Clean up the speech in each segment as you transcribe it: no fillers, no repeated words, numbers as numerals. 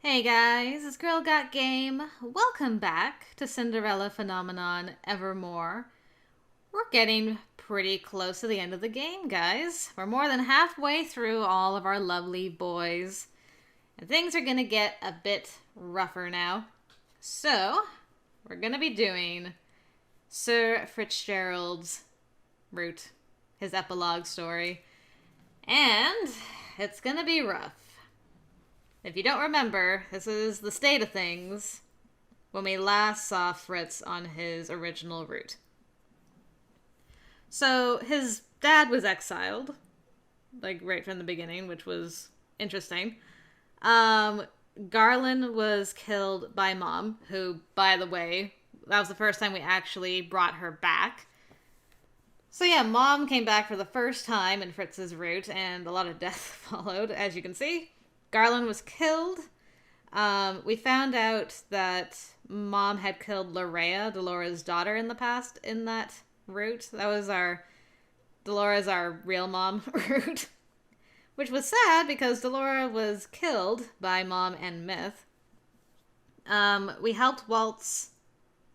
Hey guys, it's GirlGotGame. Welcome back to Cinderella Phenomenon Evermore. We're getting pretty close to the end of the game, guys. We're more than halfway through all of our lovely boys. And things are gonna get a bit rougher now. So, we're gonna be doing Sir Fitzgerald's route, his epilogue story. And it's gonna be rough. If you don't remember, this is the state of things when we last saw Fritz on his original route. So, his dad was exiled, like right from the beginning, which was interesting. Garland was killed by Mom, who, by the way, that was the first time we actually brought her back. So yeah, Mom came back for the first time in Fritz's route, and a lot of death followed, as you can see. Garland was killed. We found out that Mom had killed Lorea, Dolores' daughter, in the past in that route. That was Dolores, our real mom route. Which was sad because Dolores was killed by Mom and Myth. We helped Waltz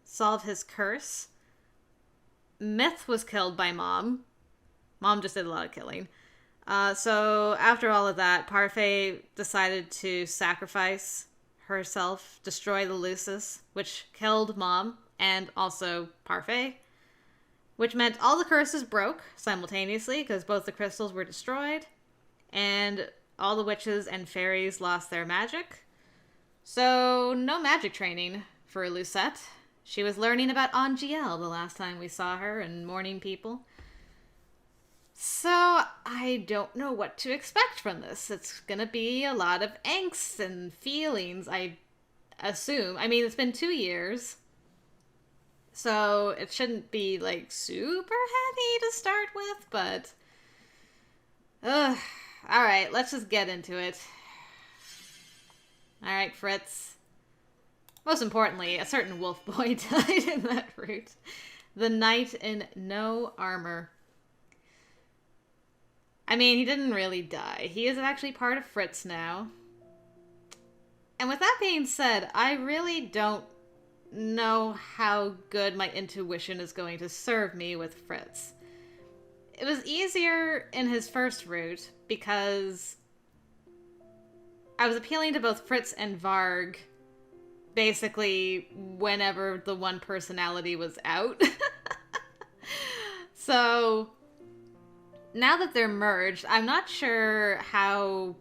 solve his curse. Myth was killed by Mom. Mom just did a lot of killing. So after all of that, Parfait decided to sacrifice herself, destroy the Lucis, which killed Mom and also Parfait, which meant all the curses broke simultaneously because both the crystals were destroyed, and all the witches and fairies lost their magic. So no magic training for Lucette. She was learning about Angielle the last time we saw her and Morning People. So, I don't know what to expect from this. It's gonna be a lot of angst and feelings, I assume. I mean, it's been 2 years. So, it shouldn't be, like, super heavy to start with, but... Alright, let's just get into it. Alright, Fritz. Most importantly, a certain wolf boy died in that route. The knight in no armor. I mean, he didn't really die. He is actually part of Fritz now. And with that being said, I really don't know how good my intuition is going to serve me with Fritz. It was easier in his first route because I was appealing to both Fritz and Varg basically whenever the one personality was out. So... now that they're merged, I'm not sure how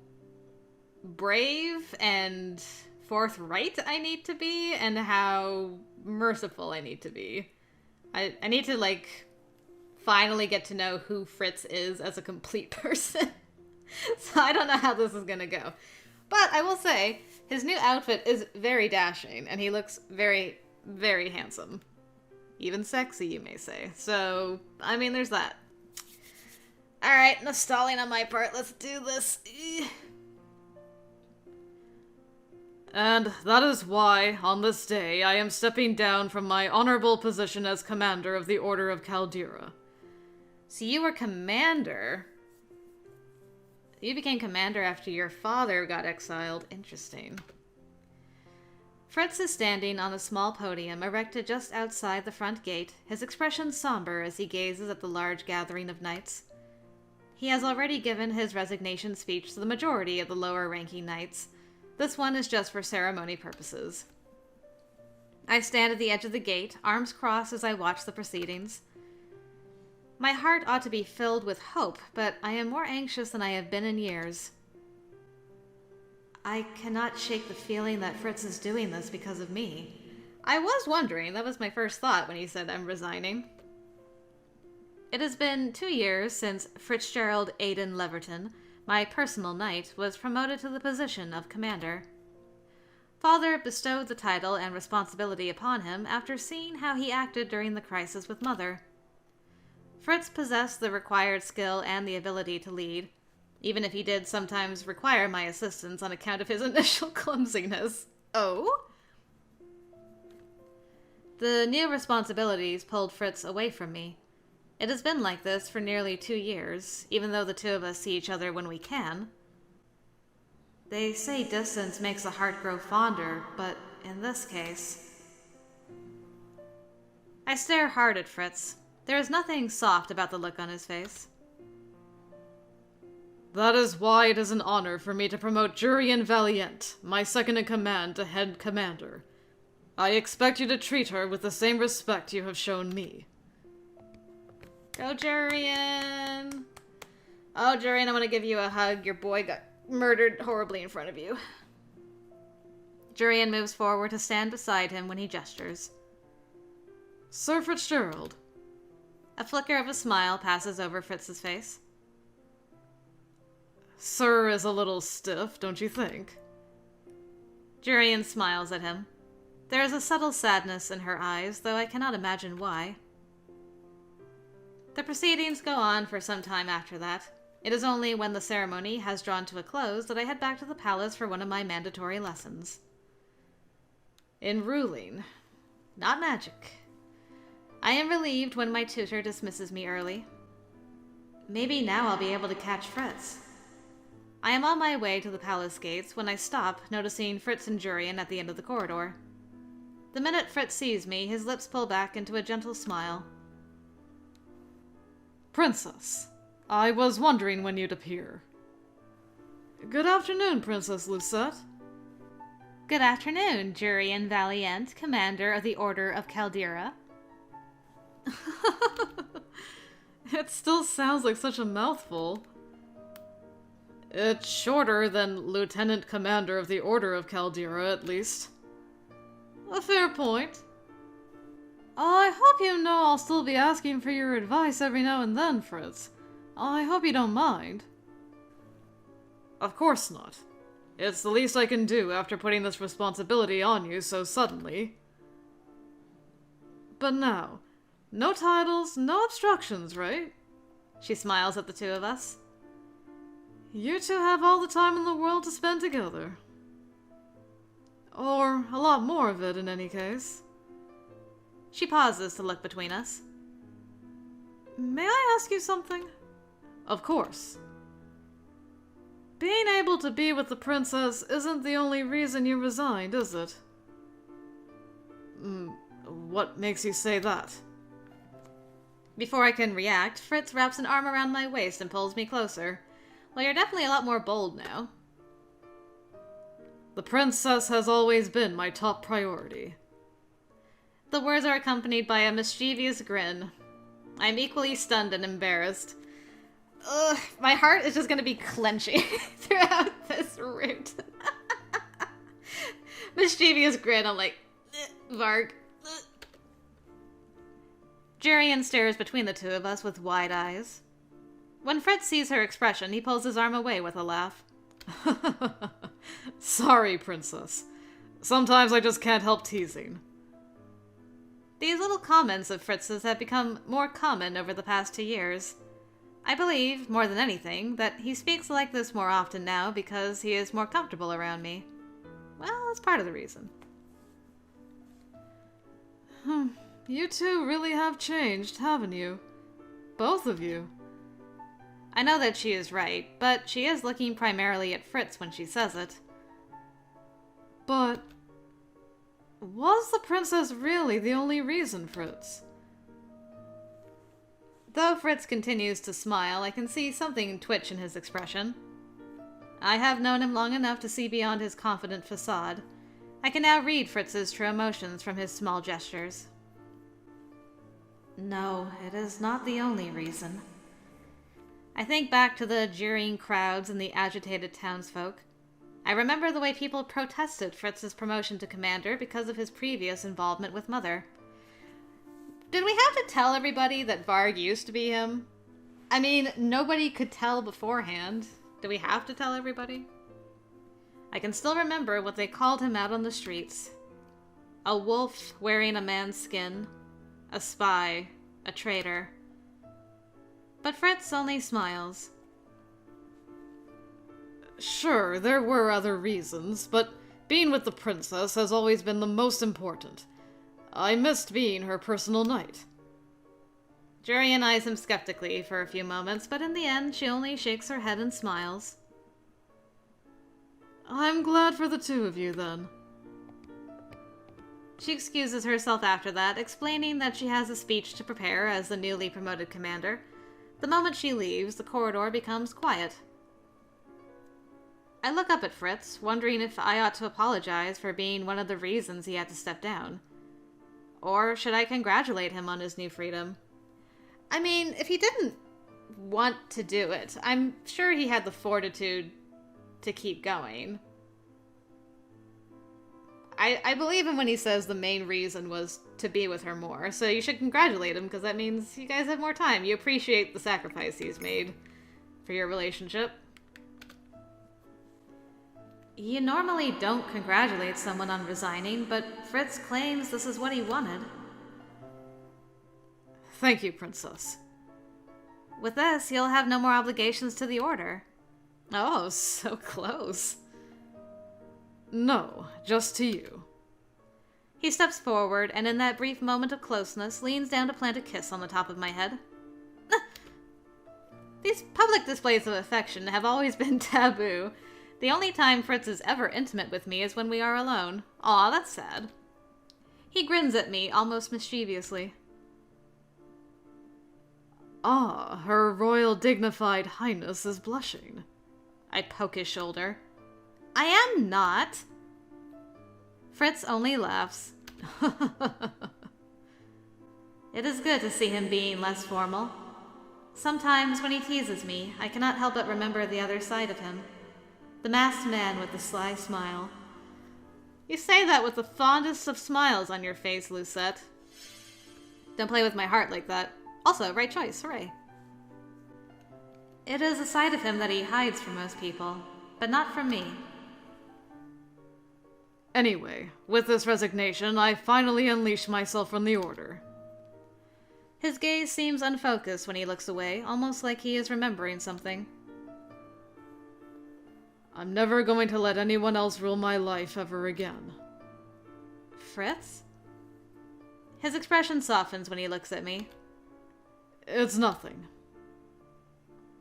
brave and forthright I need to be and how merciful I need to be. I need to, like, finally get to know who Fritz is as a complete person. So I don't know how this is gonna go. But I will say, his new outfit is very dashing, and he looks very, very handsome. Even sexy, you may say. So, I mean, there's that. Alright, no stalling on my part. Let's do this. And that is why, on this day, I am stepping down from my honorable position as commander of the Order of Caldera. So you were commander? You became commander after your father got exiled. Interesting. Fritz is standing on a small podium erected just outside the front gate, his expression somber as he gazes at the large gathering of knights. He has already given his resignation speech to the majority of the lower-ranking knights. This one is just for ceremony purposes. I stand at the edge of the gate, arms crossed as I watch the proceedings. My heart ought to be filled with hope, but I am more anxious than I have been in years. I cannot shake the feeling that Fritz is doing this because of me. I was wondering, that was my first thought when he said I'm resigning. It has been 2 years since Fitzgerald Aidan Leverton, my personal knight, was promoted to the position of commander. Father bestowed the title and responsibility upon him after seeing how he acted during the crisis with Mother. Fritz possessed the required skill and the ability to lead, even if he did sometimes require my assistance on account of his initial clumsiness. Oh? The new responsibilities pulled Fritz away from me. It has been like this for nearly 2 years, even though the two of us see each other when we can. They say distance makes a heart grow fonder, but in this case... I stare hard at Fritz. There is nothing soft about the look on his face. That is why it is an honor for me to promote Jurian Valiant, my second-in-command, to head commander. I expect you to treat her with the same respect you have shown me. Go, Jurian! Oh, Jurian, I want to give you a hug. Your boy got murdered horribly in front of you. Jurian moves forward to stand beside him when he gestures. Sir Fitzgerald. A flicker of a smile passes over Fritz's face. Sir is a little stiff, don't you think? Jurian smiles at him. There is a subtle sadness in her eyes, though I cannot imagine why. The proceedings go on for some time after that. It is only when the ceremony has drawn to a close that I head back to the palace for one of my mandatory lessons. In ruling. Not magic. I am relieved when my tutor dismisses me early. Maybe now I'll be able to catch Fritz. I am on my way to the palace gates when I stop, noticing Fritz and Jurian at the end of the corridor. The minute Fritz sees me, his lips pull back into a gentle smile. Princess, I was wondering when you'd appear. Good afternoon, Princess Lucette. Good afternoon, Jurian Valiant, Commander of the Order of Caldera. It still sounds like such a mouthful. It's shorter than Lieutenant Commander of the Order of Caldera, at least. A fair point. I hope you know I'll still be asking for your advice every now and then, Fritz. I hope you don't mind. Of course not. It's the least I can do after putting this responsibility on you so suddenly. But now, no titles, no obstructions, right? She smiles at the two of us. You two have all the time in the world to spend together. Or a lot more of it, in any case. She pauses to look between us. May I ask you something? Of course. Being able to be with the princess isn't the only reason you resigned, is it? What makes you say that? Before I can react, Fritz wraps an arm around my waist and pulls me closer. Well, you're definitely a lot more bold now. The princess has always been my top priority. The words are accompanied by a mischievous grin. I'm equally stunned and embarrassed. Ugh, my heart is just going to be clenching throughout this route. Mischievous grin, I'm like, Varg. Jurian stares between the two of us with wide eyes. When Fritz sees her expression, he pulls his arm away with a laugh. Sorry, Princess. Sometimes I just can't help teasing. These little comments of Fritz's have become more common over the past 2 years. I believe, more than anything, that he speaks like this more often now because he is more comfortable around me. Well, that's part of the reason. You two really have changed, haven't you? Both of you. I know that she is right, but she is looking primarily at Fritz when she says it. But was the princess really the only reason, Fritz? Though Fritz continues to smile, I can see something twitch in his expression. I have known him long enough to see beyond his confident facade. I can now read Fritz's true emotions from his small gestures. No, it is not the only reason. I think back to the jeering crowds and the agitated townsfolk. I remember the way people protested Fritz's promotion to commander because of his previous involvement with Mother. Did we have to tell everybody that Varg used to be him? I mean, nobody could tell beforehand. Do we have to tell everybody? I can still remember what they called him out on the streets. A wolf wearing a man's skin. A spy. A traitor. But Fritz only smiles. Sure, there were other reasons, but being with the princess has always been the most important. I missed being her personal knight. Jurian eyes him skeptically for a few moments, but in the end she only shakes her head and smiles. I'm glad for the two of you, then. She excuses herself after that, explaining that she has a speech to prepare as the newly promoted commander. The moment she leaves, the corridor becomes quiet. I look up at Fritz, wondering if I ought to apologize for being one of the reasons he had to step down. Or should I congratulate him on his new freedom? I mean, if he didn't want to do it, I'm sure he had the fortitude to keep going. I believe him when he says the main reason was to be with her more, so you should congratulate him because that means you guys have more time. You appreciate the sacrifice he's made for your relationship. You normally don't congratulate someone on resigning, but Fritz claims this is what he wanted. Thank you, Princess. With this, he'll have no more obligations to the Order. Oh, so close. No, just to you. He steps forward, and in that brief moment of closeness, leans down to plant a kiss on the top of my head. These public displays of affection have always been taboo. The only time Fritz is ever intimate with me is when we are alone. Aw, that's sad. He grins at me, almost mischievously. Ah, Her Royal Dignified Highness is blushing. I poke his shoulder. I am not. Fritz only laughs. It is good to see him being less formal. Sometimes when he teases me, I cannot help but remember the other side of him. The masked man with the sly smile. You say that with the fondest of smiles on your face, Lucette. Don't play with my heart like that. Also, right choice, hooray. It is a side of him that he hides from most people, but not from me. Anyway, with this resignation, I finally unleash myself from the Order. His gaze seems unfocused when he looks away, almost like he is remembering something. I'm never going to let anyone else rule my life ever again. Fritz? His expression softens when he looks at me. It's nothing.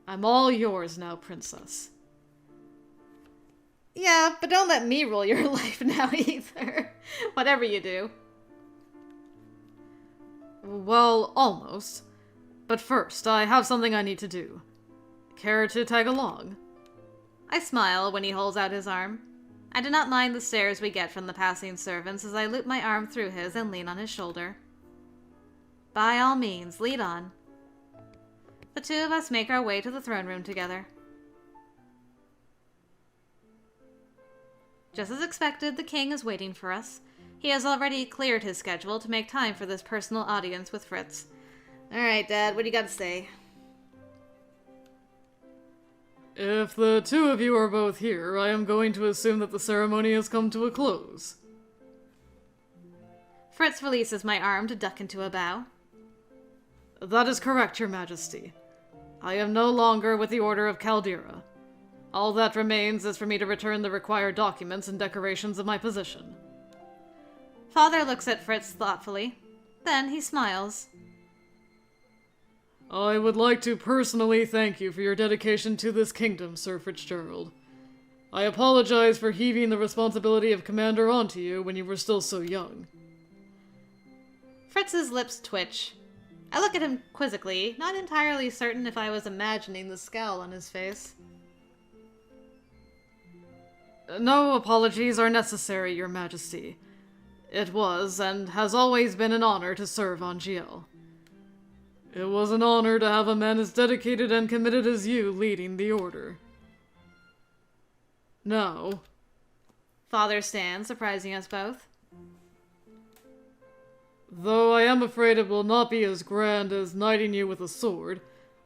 I'm all yours now, Princess. Yeah, but don't let me rule your life now either. Whatever you do. Well, almost. But first, I have something I need to do. Care to tag along? I smile when he holds out his arm. I do not mind the stares we get from the passing servants as I loop my arm through his and lean on his shoulder. By all means, lead on. The two of us make our way to the throne room together. Just as expected, the king is waiting for us. He has already cleared his schedule to make time for this personal audience with Fritz. Alright, Dad, what do you got to say? If the two of you are both here, I am going to assume that the ceremony has come to a close. Fritz releases my arm to duck into a bow. That is correct, Your Majesty. I am no longer with the Order of Caldera. All that remains is for me to return the required documents and decorations of my position. Father looks at Fritz thoughtfully. Then he smiles. I would like to personally thank you for your dedication to this kingdom, Sir Fitzgerald. I apologize for heaving the responsibility of commander onto you when you were still so young. Fritz's lips twitch. I look at him quizzically, not entirely certain if I was imagining the scowl on his face. No apologies are necessary, Your Majesty. It was, and has always been an honor to serve Angielle. It was an honor to have a man as dedicated and committed as you leading the Order. Now... Father stands, surprising us both. Though I am afraid it will not be as grand as knighting you with a sword,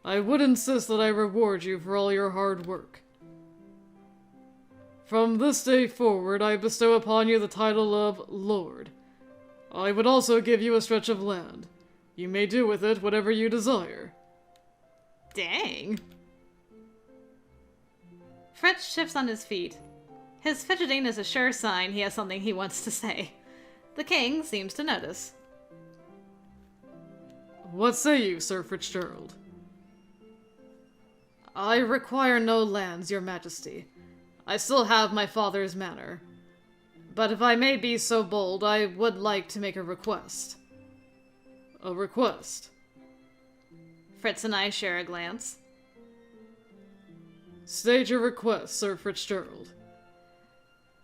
I would insist that I reward you for all your hard work. From this day forward, I bestow upon you the title of Lord. I would also give you a stretch of land. You may do with it whatever you desire. Dang. Fritz shifts on his feet. His fidgeting is a sure sign he has something he wants to say. The king seems to notice. What say you, Sir Fitzgerald? I require no lands, Your Majesty. I still have my father's manner. But if I may be so bold, I would like to make a request. A request? Fritz and I share a glance. State your request, Sir Fitzgerald.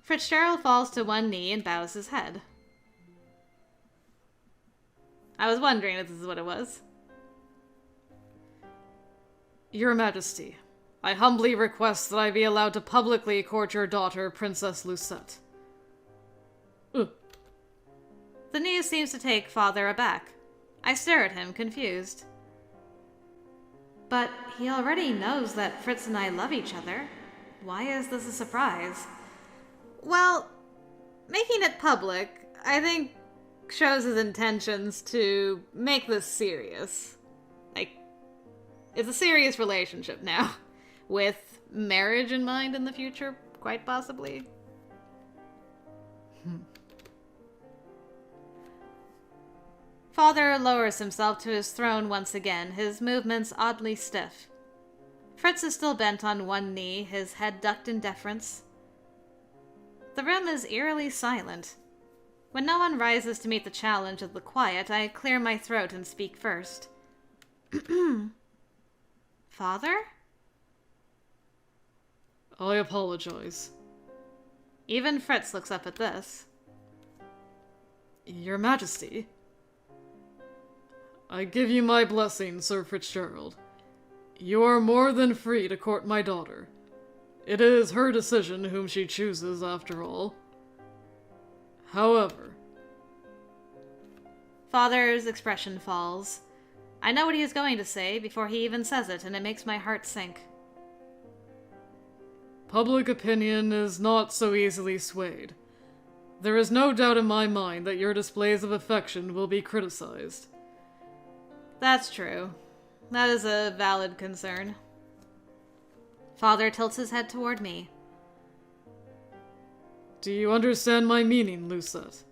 Fitzgerald falls to one knee and bows his head. I was wondering if this is what it was. Your Majesty, I humbly request that I be allowed to publicly court your daughter, Princess Lucette. The news seems to take Father aback. I stare at him, confused. But he already knows that Fritz and I love each other. Why is this a surprise? Well, making it public, I think, shows his intentions to make this serious. Like, it's a serious relationship now, with marriage in mind in the future, quite possibly. Father lowers himself to his throne once again, his movements oddly stiff. Fritz is still bent on one knee, his head ducked in deference. The room is eerily silent. When no one rises to meet the challenge of the quiet, I clear my throat and speak first. Father? I apologize. Even Fritz looks up at this. Your Majesty, I give you my blessing, Sir Fitzgerald. You are more than free to court my daughter. It is her decision whom she chooses, after all. However... Father's expression falls. I know what he is going to say before he even says it, and it makes my heart sink. Public opinion is not so easily swayed. There is no doubt in my mind that your displays of affection will be criticized. That's true. That is a valid concern. Father tilts his head toward me. Do you understand my meaning, Lucette?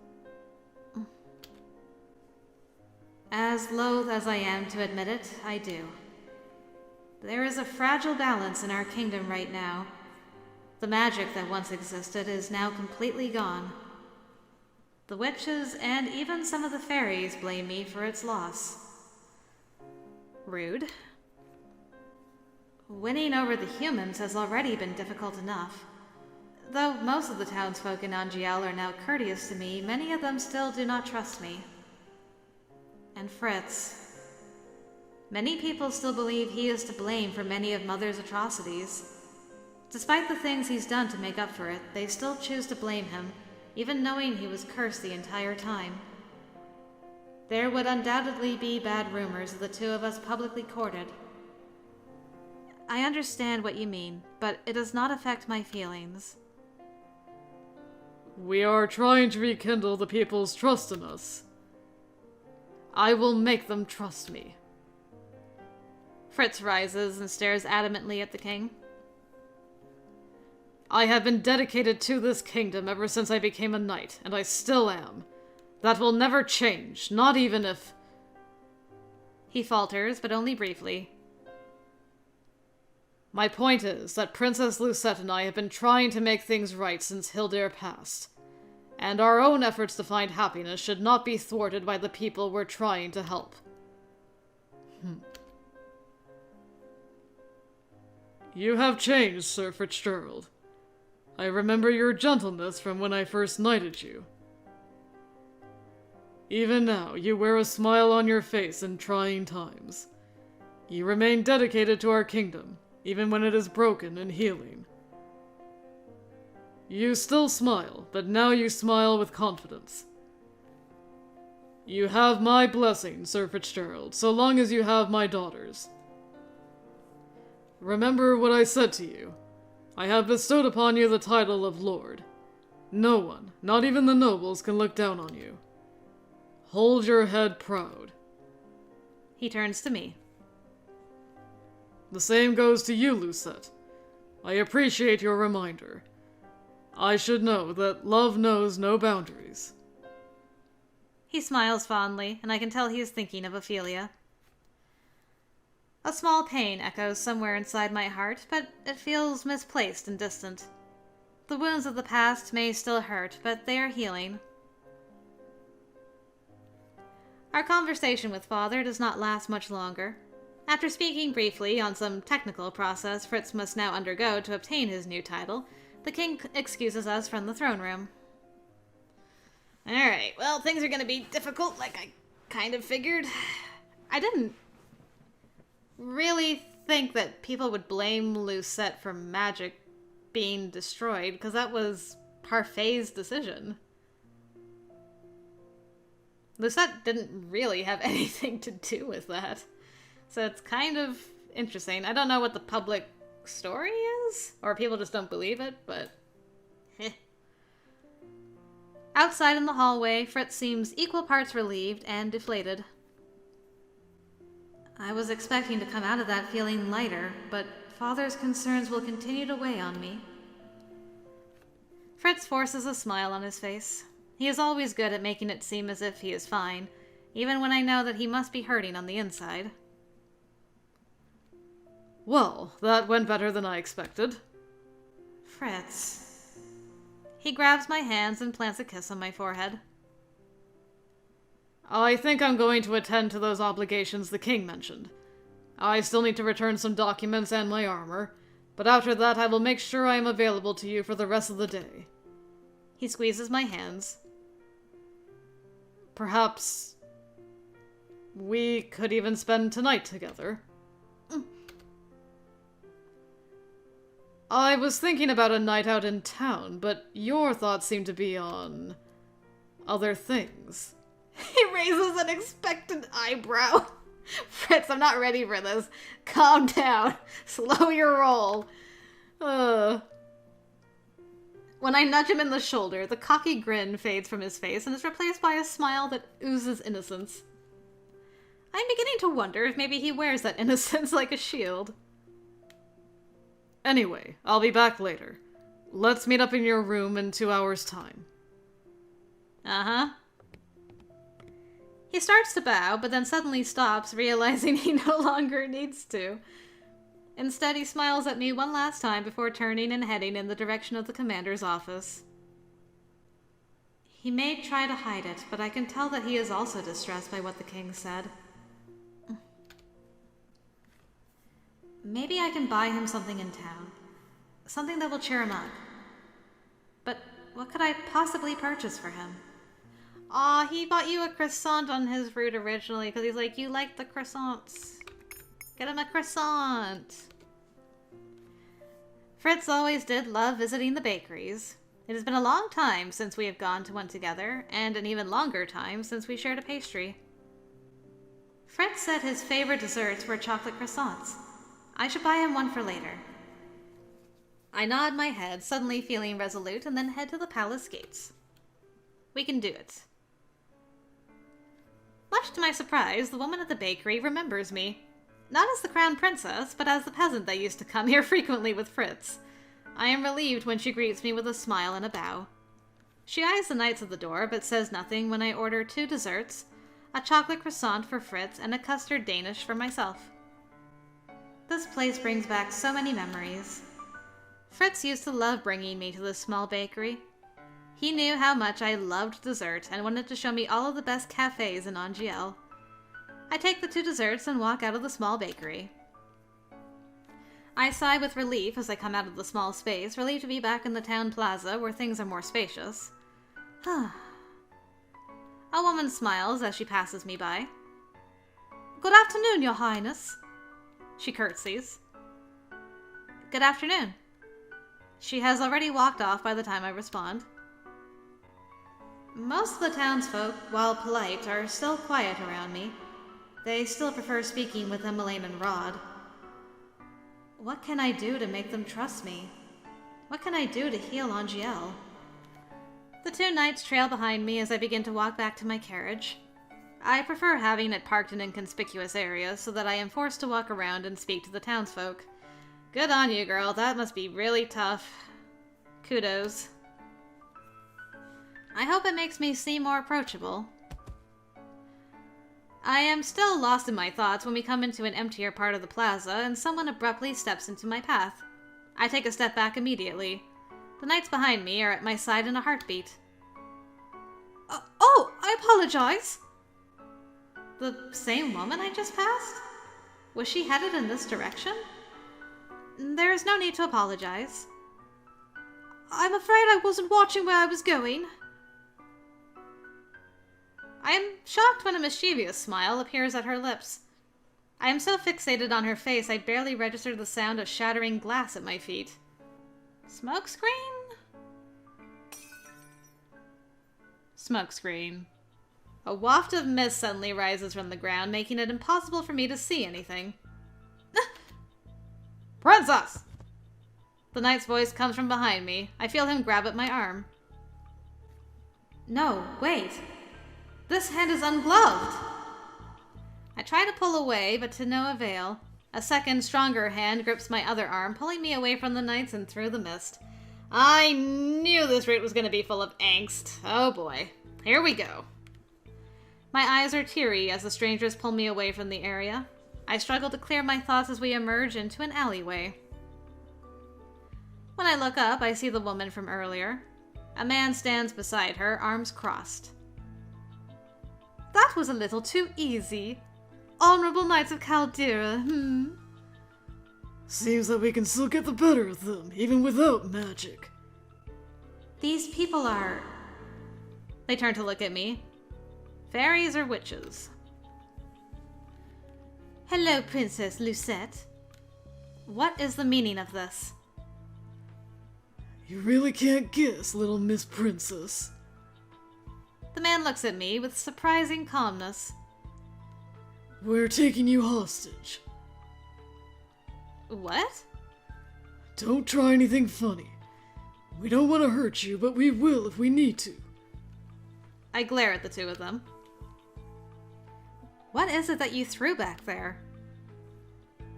As loath as I am to admit it, I do. There is a fragile balance in our kingdom right now. The magic that once existed is now completely gone. The witches and even some of the fairies blame me for its loss. Rude. Winning over the humans has already been difficult enough. Though most of the townsfolk in Angielle are now courteous to me, many of them still do not trust me. And Fritz. Many people still believe he is to blame for many of Mother's atrocities. Despite the things he's done to make up for it, they still choose to blame him, even knowing he was cursed the entire time. There would undoubtedly be bad rumors of the two of us publicly courted. I understand what you mean, but it does not affect my feelings. We are trying to rekindle the people's trust in us. I will make them trust me. Fritz rises and stares adamantly at the king. I have been dedicated to this kingdom ever since I became a knight, and I still am. That will never change, not even if... He falters, but only briefly. My point is that Princess Lucette and I have been trying to make things right since Hildyr passed, and our own efforts to find happiness should not be thwarted by the people we're trying to help. You have changed, Sir Fitzgerald. I remember your gentleness from when I first knighted you. Even now, you wear a smile on your face in trying times. You remain dedicated to our kingdom, even when it is broken and healing. You still smile, but now you smile with confidence. You have my blessing, Sir Fitzgerald, so long as you have my daughter's. Remember what I said to you. I have bestowed upon you the title of Lord. No one, not even the nobles, can look down on you. Hold your head proud. He turns to me. The same goes to you, Lucette. I appreciate your reminder. I should know that love knows no boundaries. He smiles fondly, and I can tell he is thinking of Ophelia. A small pain echoes somewhere inside my heart, but it feels misplaced and distant. The wounds of the past may still hurt, but they are healing. Our conversation with Father does not last much longer. After speaking briefly on some technical process Fritz must now undergo to obtain his new title, the king excuses us from the throne room. Alright, well, things are gonna be difficult, like I kind of figured. I didn't really think that people would blame Lucette for magic being destroyed, because that was Parfait's decision. Lucette didn't really have anything to do with that. So it's kind of interesting. I don't know what the public story is, or people just don't believe it, but Outside in the hallway, Fritz seems equal parts relieved and deflated. I was expecting to come out of that feeling lighter, but Father's concerns will continue to weigh on me. Fritz forces a smile on his face. He is always good at making it seem as if he is fine, even when I know that he must be hurting on the inside. Well, that went better than I expected. Fritz. He grabs my hands and plants a kiss on my forehead. I think I'm going to attend to those obligations the king mentioned. I still need to return some documents and my armor, but after that I will make sure I am available to you for the rest of the day. He squeezes my hands. Perhaps we could even spend tonight together. I was thinking about a night out in town, but your thoughts seem to be on other things. He raises an expectant eyebrow. Fritz, I'm not ready for this. Calm down. Slow your roll. When I nudge him in the shoulder, the cocky grin fades from his face and is replaced by a smile that oozes innocence. I'm beginning to wonder if maybe he wears that innocence like a shield. Anyway, I'll be back later. Let's meet up in your room in 2 hours' time. Uh-huh. He starts to bow, but then suddenly stops, realizing he no longer needs to. Instead, he smiles at me one last time before turning and heading in the direction of the commander's office. He may try to hide it, but I can tell that he is also distressed by what the king said. Maybe I can buy him something in town. Something that will cheer him up. But what could I possibly purchase for him? Aw, he bought you a croissant on his route originally because he's like, you like the croissants. Get him a croissant. Fritz always did love visiting the bakeries. It has been a long time since we have gone to one together, and an even longer time since we shared a pastry. Fritz said his favorite desserts were chocolate croissants. I should buy him one for later. I nod my head, suddenly feeling resolute, and then head to the palace gates. We can do it. Much to my surprise, the woman at the bakery remembers me. Not as the crown princess, but as the peasant that used to come here frequently with Fritz. I am relieved when she greets me with a smile and a bow. She eyes the knights at the door, but says nothing when I order 2 desserts, a chocolate croissant for Fritz and a custard Danish for myself. This place brings back so many memories. Fritz used to love bringing me to this small bakery. He knew how much I loved dessert and wanted to show me all of the best cafes in Angielle. I take the 2 desserts and walk out of the small bakery. I sigh with relief as I come out of the small space, relieved to be back in the town plaza where things are more spacious. A woman smiles as she passes me by. Good afternoon, Your Highness. She curtsies. Good afternoon. She has already walked off by the time I respond. Most of the townsfolk, while polite, are still quiet around me. They still prefer speaking with Emmeline and Rod. What can I do to make them trust me? What can I do to heal Angielle? The 2 knights trail behind me as I begin to walk back to my carriage. I prefer having it parked in inconspicuous areas so that I am forced to walk around and speak to the townsfolk. Good on you, girl. That must be really tough. Kudos. I hope it makes me seem more approachable. I am still lost in my thoughts when we come into an emptier part of the plaza and someone abruptly steps into my path. I take a step back immediately. The knights behind me are at my side in a heartbeat. Oh, I apologize. The same woman I just passed? Was she headed in this direction? There is no need to apologize. I'm afraid I wasn't watching where I was going. I am shocked when a mischievous smile appears at her lips. I am so fixated on her face I barely register the sound of shattering glass at my feet. Smokescreen? Smokescreen. A waft of mist suddenly rises from the ground, making it impossible for me to see anything. Princess! The knight's voice comes from behind me. I feel him grab at my arm. No, wait. This hand is ungloved. I try to pull away, but to no avail. A second, stronger hand grips my other arm, pulling me away from the knights and through the mist. I knew this route was going to be full of angst. Oh boy. Here we go. My eyes are teary as the strangers pull me away from the area. I struggle to clear my thoughts as we emerge into an alleyway. When I look up, I see the woman from earlier. A man stands beside her, arms crossed. That was a little too easy. Honorable Knights of Caldera, Seems that we can still get the better of them, even without magic. These people are... They turn to look at me. Fairies or witches? Hello, Princess Lucette. What is the meaning of this? You really can't guess, little Miss Princess. The man looks at me with surprising calmness. We're taking you hostage. What? Don't try anything funny. We don't want to hurt you, but we will if we need to. I glare at the two of them. What is it that you threw back there?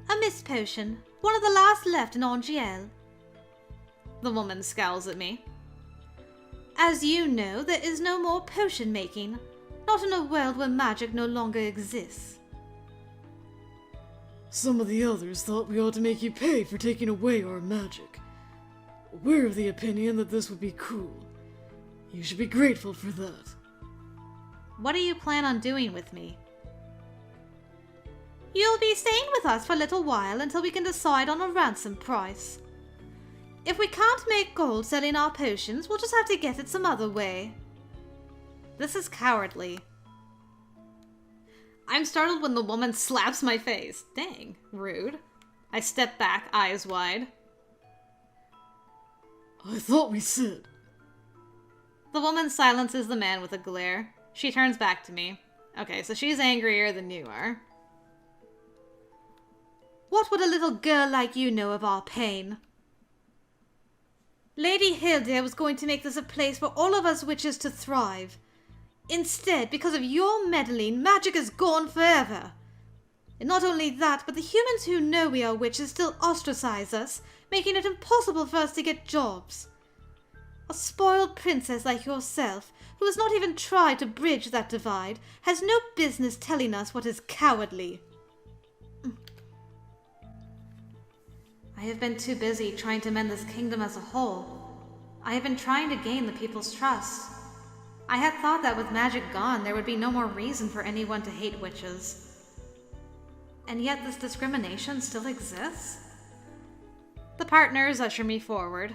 A mist potion. One of the last left in Angielle. The woman scowls at me. As you know, there is no more potion making. Not in a world where magic no longer exists. Some of the others thought we ought to make you pay for taking away our magic. We're of the opinion that this would be cool. You should be grateful for that. What do you plan on doing with me? You'll be staying with us for a little while until we can decide on a ransom price. If we can't make gold selling our potions, we'll just have to get it some other way. This is cowardly. I'm startled when the woman slaps my face. Dang, rude. I step back, eyes wide. I thought we said... The woman silences the man with a glare. She turns back to me. Okay, so she's angrier than you are. What would a little girl like you know of our pain? Lady Hilda was going to make this a place for all of us witches to thrive. Instead, because of your meddling, magic is gone forever. And not only that, but the humans who know we are witches still ostracize us, making it impossible for us to get jobs. A spoiled princess like yourself, who has not even tried to bridge that divide, has no business telling us what is cowardly. I have been too busy trying to mend this kingdom as a whole. I have been trying to gain the people's trust. I had thought that with magic gone, there would be no more reason for anyone to hate witches. And yet this discrimination still exists? The partners usher me forward.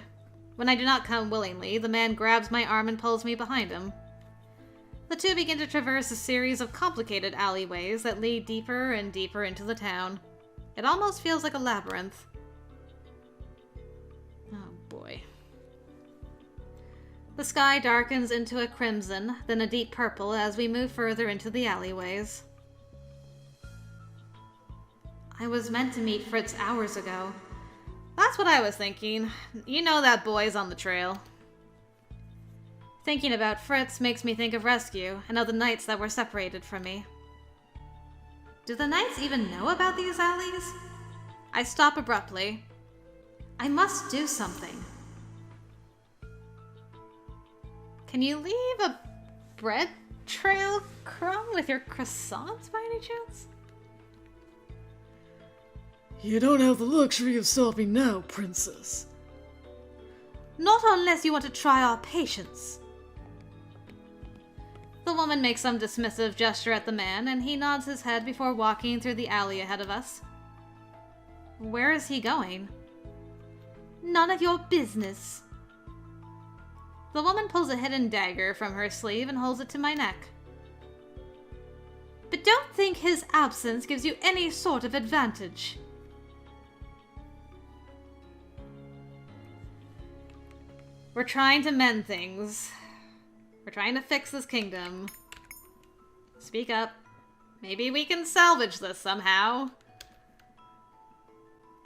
When I do not come willingly, the man grabs my arm and pulls me behind him. The two begin to traverse a series of complicated alleyways that lead deeper and deeper into the town. It almost feels like a labyrinth. Oh boy. The sky darkens into a crimson, then a deep purple as we move further into the alleyways. I was meant to meet Fritz hours ago. That's what I was thinking. You know that boy's on the trail. Thinking about Fritz makes me think of rescue and of the knights that were separated from me. Do the knights even know about these alleys? I stop abruptly. I must do something. Can you leave a bread trail crumb with your croissants by any chance? You don't have the luxury of stopping now, Princess. Not unless you want to try our patience. The woman makes some dismissive gesture at the man, and he nods his head before walking through the alley ahead of us. Where is he going? None of your business. The woman pulls a hidden dagger from her sleeve and holds it to my neck. But don't think his absence gives you any sort of advantage. We're trying to mend things. We're trying to fix this kingdom. Speak up. Maybe we can salvage this somehow.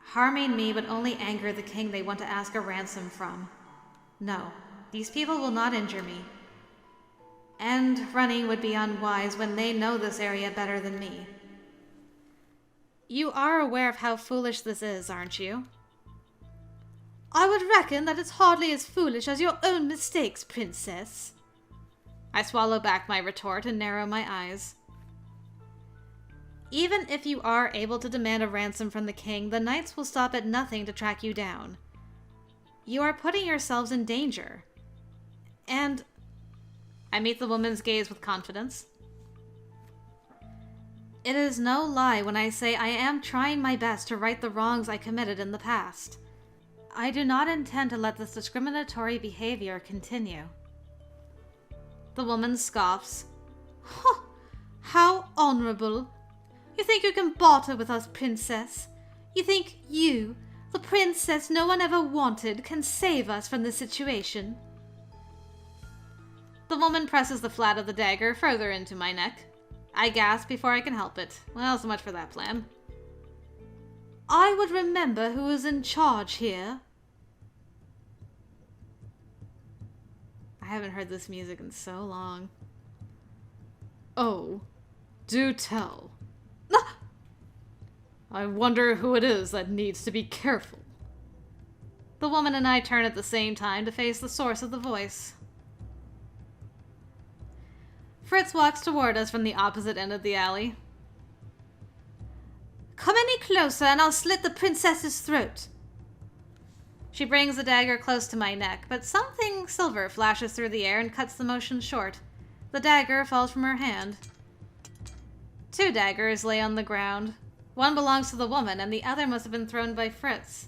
Harming me would only anger the king they want to ask a ransom from. No, these people will not injure me. And running would be unwise when they know this area better than me. You are aware of how foolish this is, aren't you? I would reckon that it's hardly as foolish as your own mistakes, princess. I swallow back my retort and narrow my eyes. Even if you are able to demand a ransom from the king, the knights will stop at nothing to track you down. You are putting yourselves in danger. And I meet the woman's gaze with confidence. It is no lie when I say I am trying my best to right the wrongs I committed in the past. I do not intend to let this discriminatory behavior continue. The woman scoffs. Huh, how honorable. You think you can barter with us, princess? You think you, the princess no one ever wanted, can save us from this situation? The woman presses the flat of the dagger further into my neck. I gasp before I can help it. Well, so much for that plan. I would remember who is in charge here. I haven't heard this music in so long. Oh, do tell. I wonder who it is that needs to be careful. The woman and I turn at the same time to face the source of the voice. Fritz walks toward us from the opposite end of the alley. Come any closer and I'll slit the princess's throat. She brings the dagger close to my neck, but something silver flashes through the air and cuts the motion short. The dagger falls from her hand. 2 daggers lay on the ground. One belongs to the woman, and the other must have been thrown by Fritz.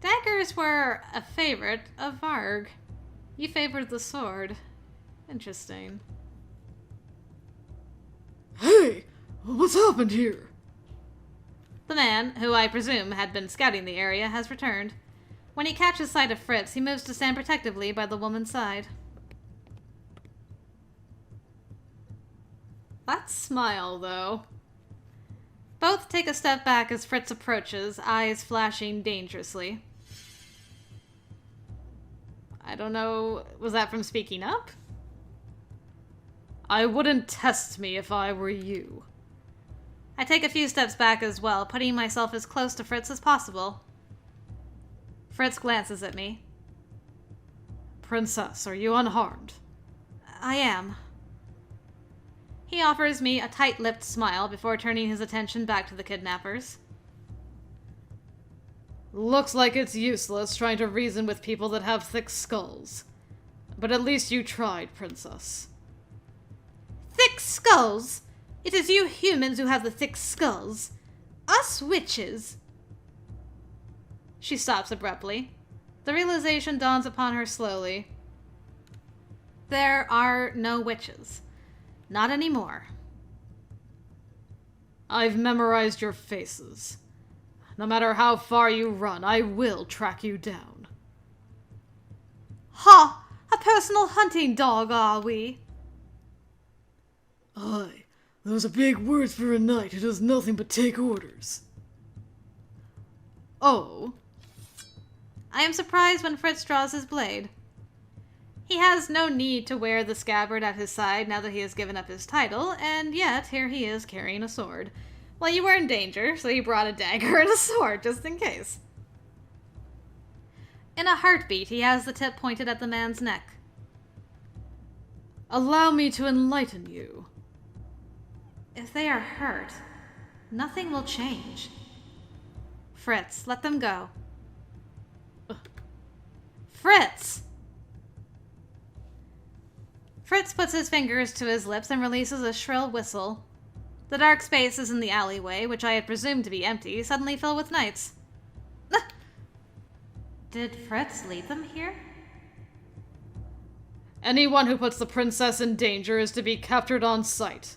Daggers were a favorite of Varg. You favored the sword. Interesting. Hey! What's happened here? The man, who I presume had been scouting the area, has returned. When he catches sight of Fritz, he moves to stand protectively by the woman's side. That smile, though. Both take a step back as Fritz approaches, eyes flashing dangerously. I don't know, was that from speaking up? I wouldn't test me if I were you. I take a few steps back as well, putting myself as close to Fritz as possible. Fritz glances at me. Princess, are you unharmed? I am. He offers me a tight-lipped smile before turning his attention back to the kidnappers. Looks like it's useless trying to reason with people that have thick skulls. But at least you tried, Princess. Thick skulls? It is you humans who have the thick skulls. Us witches. She stops abruptly. The realization dawns upon her slowly. There are no witches. Not anymore. I've memorized your faces. No matter how far you run, I will track you down. Ha! A personal hunting dog, are we? Aye, those are big words for a knight who does nothing but take orders. Oh. I am surprised when Fritz draws his blade. He has no need to wear the scabbard at his side now that he has given up his title, and yet here he is carrying a sword. Well, you were in danger, so you brought a dagger and a sword, just in case. In a heartbeat, he has the tip pointed at the man's neck. Allow me to enlighten you. If they are hurt, nothing will change. Fritz, let them go. Fritz! Fritz puts his fingers to his lips and releases a shrill whistle. The dark spaces in the alleyway, which I had presumed to be empty, suddenly fill with knights. Did Fritz lead them here? Anyone who puts the princess in danger is to be captured on sight.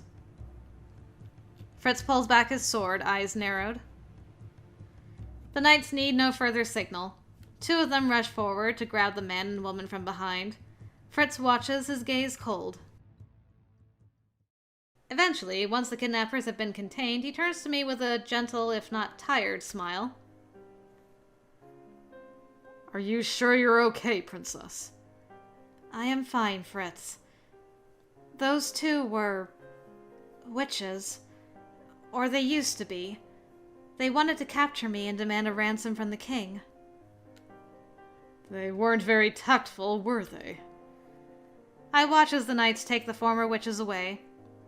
Fritz pulls back his sword, eyes narrowed. The knights need no further signal. Two of them rush forward to grab the man and woman from behind. Fritz watches, his gaze cold. Eventually, once the kidnappers have been contained, he turns to me with a gentle, if not tired, smile. Are you sure you're okay, Princess? I am fine, Fritz. Those two were witches. Or they used to be. They wanted to capture me and demand a ransom from the king. They weren't very tactful, were they? I watch as the knights take the former witches away.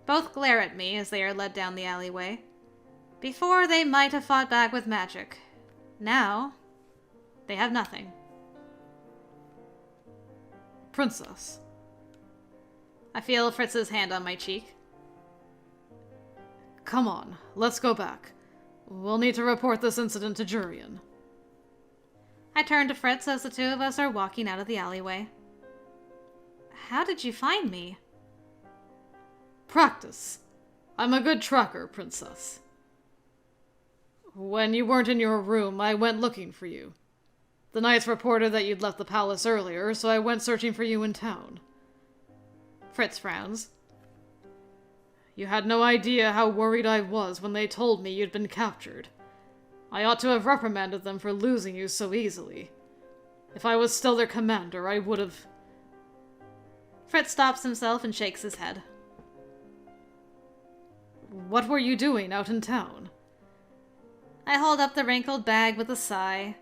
Both glare at me as they are led down the alleyway. Before, they might have fought back with magic. Now, they have nothing. Princess. I feel Fritz's hand on my cheek. Come on, let's go back. We'll need to report this incident to Jurian. I turn to Fritz as the two of us are walking out of the alleyway. How did you find me? Practice. I'm a good tracker, Princess. When you weren't in your room, I went looking for you. The knights reported that you'd left the palace earlier, so I went searching for you in town. Fritz frowns. You had no idea how worried I was when they told me you'd been captured. I ought to have reprimanded them for losing you so easily. If I was still their commander, I would have... Fritz stops himself and shakes his head. What were you doing out in town? I hold up the wrinkled bag with a sigh.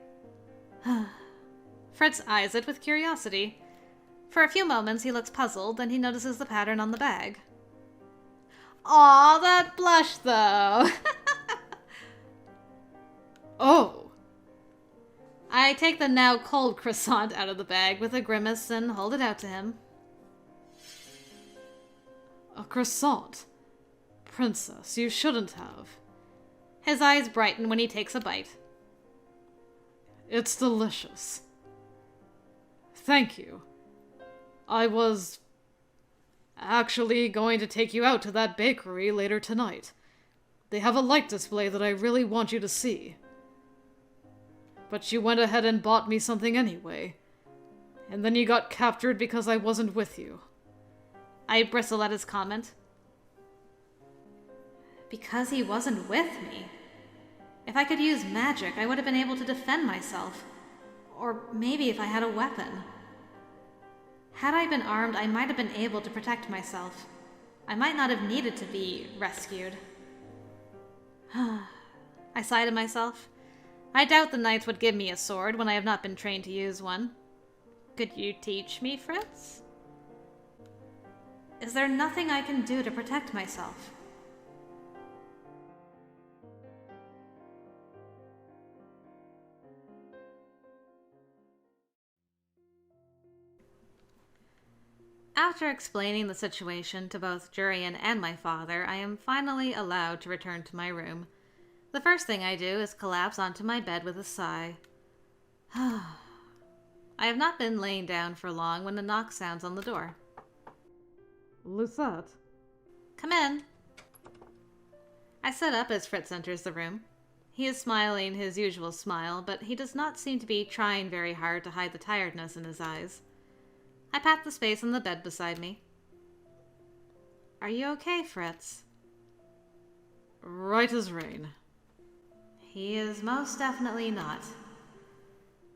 Fritz eyes it with curiosity. For a few moments he looks puzzled, then he notices the pattern on the bag. Aw, that blush, though! Oh! I take the now cold croissant out of the bag with a grimace and hold it out to him. A croissant? Princess, you shouldn't have. His eyes brighten when he takes a bite. It's delicious. Thank you. I was actually going to take you out to that bakery later tonight. They have a light display that I really want you to see. But you went ahead and bought me something anyway. And then you got captured because I wasn't with you. I bristle at his comment. Because he wasn't with me? If I could use magic, I would have been able to defend myself. Or maybe if I had a weapon. Had I been armed, I might have been able to protect myself. I might not have needed to be rescued. I sigh to myself. I doubt the knights would give me a sword when I have not been trained to use one. Could you teach me, Fritz? Is there nothing I can do to protect myself? After explaining the situation to both Jurian and my father, I am finally allowed to return to my room. The first thing I do is collapse onto my bed with a sigh. I have not been laying down for long when a knock sounds on the door. Lucette? Come in. I sit up as Fritz enters the room. He is smiling his usual smile, but he does not seem to be trying very hard to hide the tiredness in his eyes. I pat the space on the bed beside me. Are you okay, Fritz? Right as rain. He is most definitely not.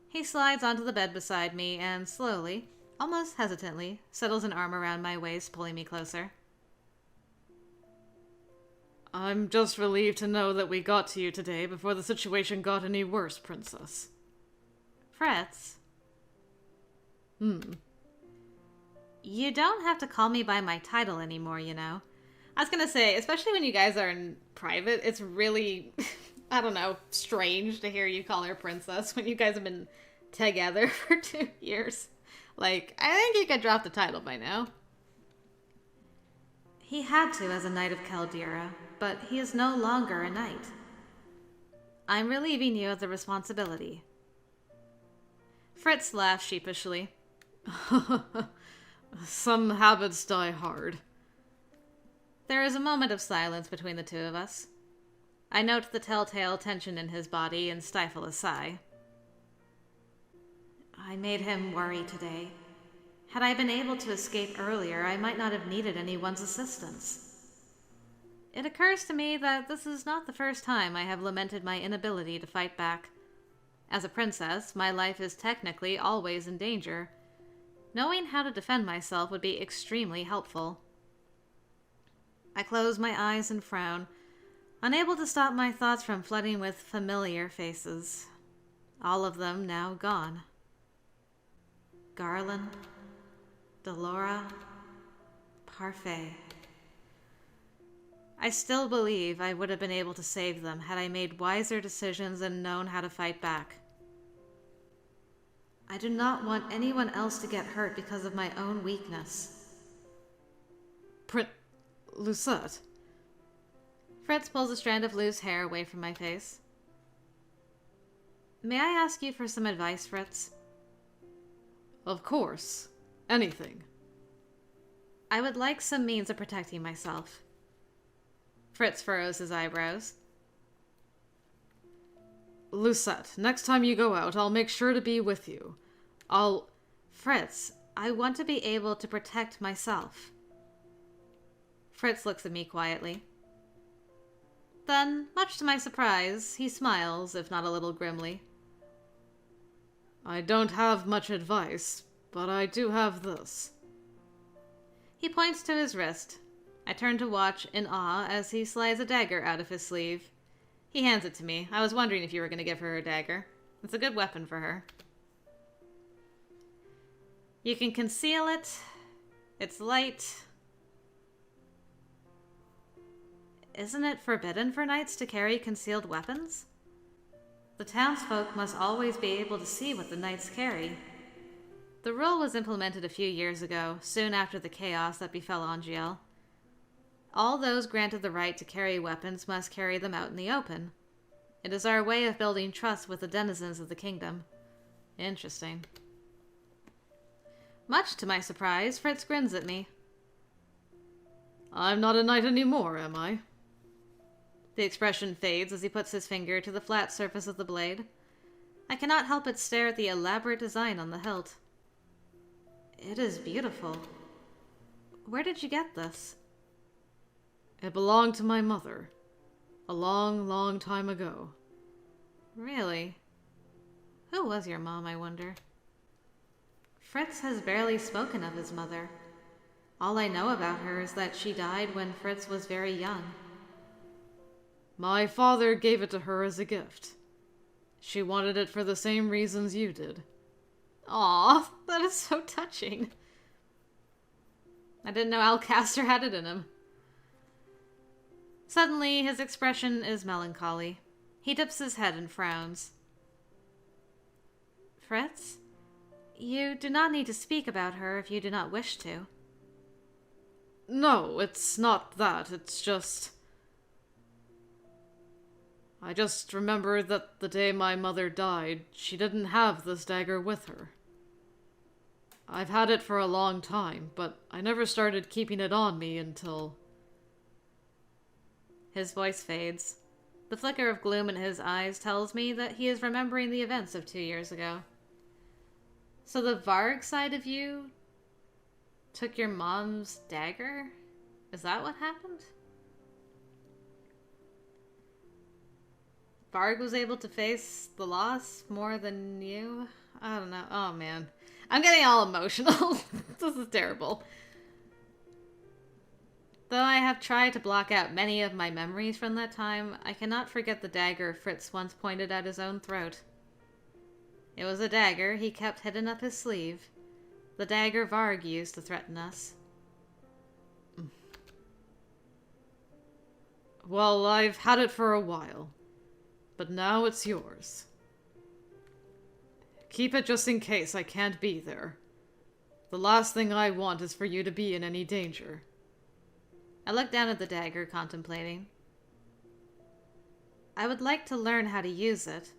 He slides onto the bed beside me and slowly, almost hesitantly, settles an arm around my waist, pulling me closer. I'm just relieved to know that we got to you today before the situation got any worse, Princess. Fritz? You don't have to call me by my title anymore, you know. I was gonna say, especially when you guys are in private, it's really, I don't know, strange to hear you call her Princess when you guys have been together for 2 years. Like, I think you could drop the title by now. He had to as a knight of Caldera, but he is no longer a knight. I'm relieving you of the responsibility. Fritz laughed sheepishly. Some habits die hard. There is a moment of silence between the two of us. I note the telltale tension in his body and stifle a sigh. I made him worry today. Had I been able to escape earlier, I might not have needed anyone's assistance. It occurs to me that this is not the first time I have lamented my inability to fight back. As a princess, my life is technically always in danger. Knowing how to defend myself would be extremely helpful. I close my eyes and frown, unable to stop my thoughts from flooding with familiar faces. All of them now gone. Garland, Delora, Parfait. I still believe I would have been able to save them had I made wiser decisions and known how to fight back. I do not want anyone else to get hurt because of my own weakness. Lucette. Fritz pulls a strand of loose hair away from my face. May I ask you for some advice, Fritz? Of course. Anything. I would like some means of protecting myself. Fritz furrows his eyebrows. Lucette, next time you go out, I'll make sure to be with you. Fritz, I want to be able to protect myself. Fritz looks at me quietly. Then, much to my surprise, he smiles, if not a little grimly. I don't have much advice, but I do have this. He points to his wrist. I turn to watch in awe as he slides a dagger out of his sleeve. He hands it to me. I was wondering if you were going to give her a dagger. It's a good weapon for her. You can conceal it. It's light. Isn't it forbidden for knights to carry concealed weapons? The townsfolk must always be able to see what the knights carry. The rule was implemented a few years ago, soon after the chaos that befell Angielle. All those granted the right to carry weapons must carry them out in the open. It is our way of building trust with the denizens of the kingdom. Interesting. Much to my surprise, Fritz grins at me. I'm not a knight anymore, am I? The expression fades as he puts his finger to the flat surface of the blade. I cannot help but stare at the elaborate design on the hilt. It is beautiful. Where did you get this? It belonged to my mother. A long, long time ago. Really? Who was your mom, I wonder? Fritz has barely spoken of his mother. All I know about her is that she died when Fritz was very young. My father gave it to her as a gift. She wanted it for the same reasons you did. Aw, that is so touching. I didn't know Alcaster had it in him. Suddenly, his expression is melancholy. He dips his head and frowns. Fritz, you do not need to speak about her if you do not wish to. No, it's not that. It's just... I just remember that the day my mother died, she didn't have this dagger with her. I've had it for a long time, but I never started keeping it on me until... His voice fades. The flicker of gloom in his eyes tells me that he is remembering the events of 2 years ago. So the Varg side of you took your mom's dagger? Is that what happened? Varg was able to face the loss more than you? I don't know. Oh, man. I'm getting all emotional. This is terrible. Though I have tried to block out many of my memories from that time, I cannot forget the dagger Fritz once pointed at his own throat. It was a dagger he kept hidden up his sleeve. The dagger Varg used to threaten us. Well, I've had it for a while. But now it's yours. keep it just in case I can't be there. The last thing I want is for you to be in any danger. I looked down at the dagger, contemplating. I would like to learn how to use it.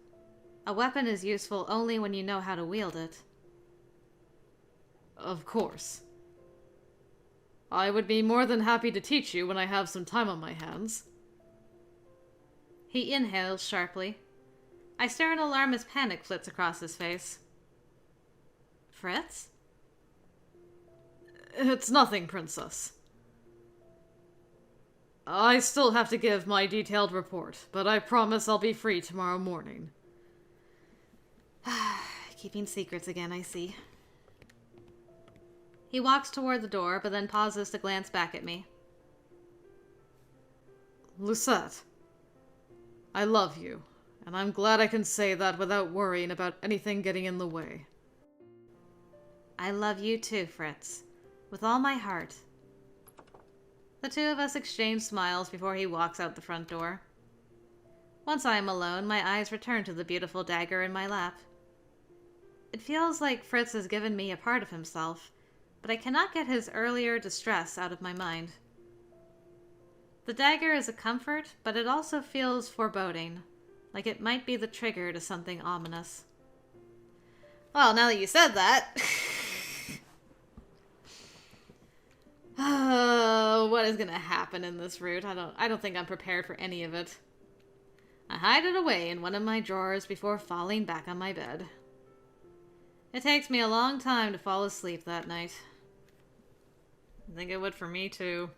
A weapon is useful only when you know how to wield it. Of course. I would be more than happy to teach you when I have some time on my hands. He inhales sharply. I stare in alarm as panic flits across his face. Fritz? It's nothing, Princess. I still have to give my detailed report, but I promise I'll be free tomorrow morning. Keeping secrets again, I see. He walks toward the door, but then pauses to glance back at me. Lucette, I love you, and I'm glad I can say that without worrying about anything getting in the way. I love you too, Fritz. With all my heart. The two of us exchange smiles before he walks out the front door. Once I am alone, my eyes return to the beautiful dagger in my lap. It feels like Fritz has given me a part of himself, but I cannot get his earlier distress out of my mind. The dagger is a comfort, but it also feels foreboding, like it might be the trigger to something ominous. Well, now that you said that... what is gonna happen in this route? I don't think I'm prepared for any of it. I hide it away in one of my drawers before falling back on my bed. It takes me a long time to fall asleep that night. I think it would for me too.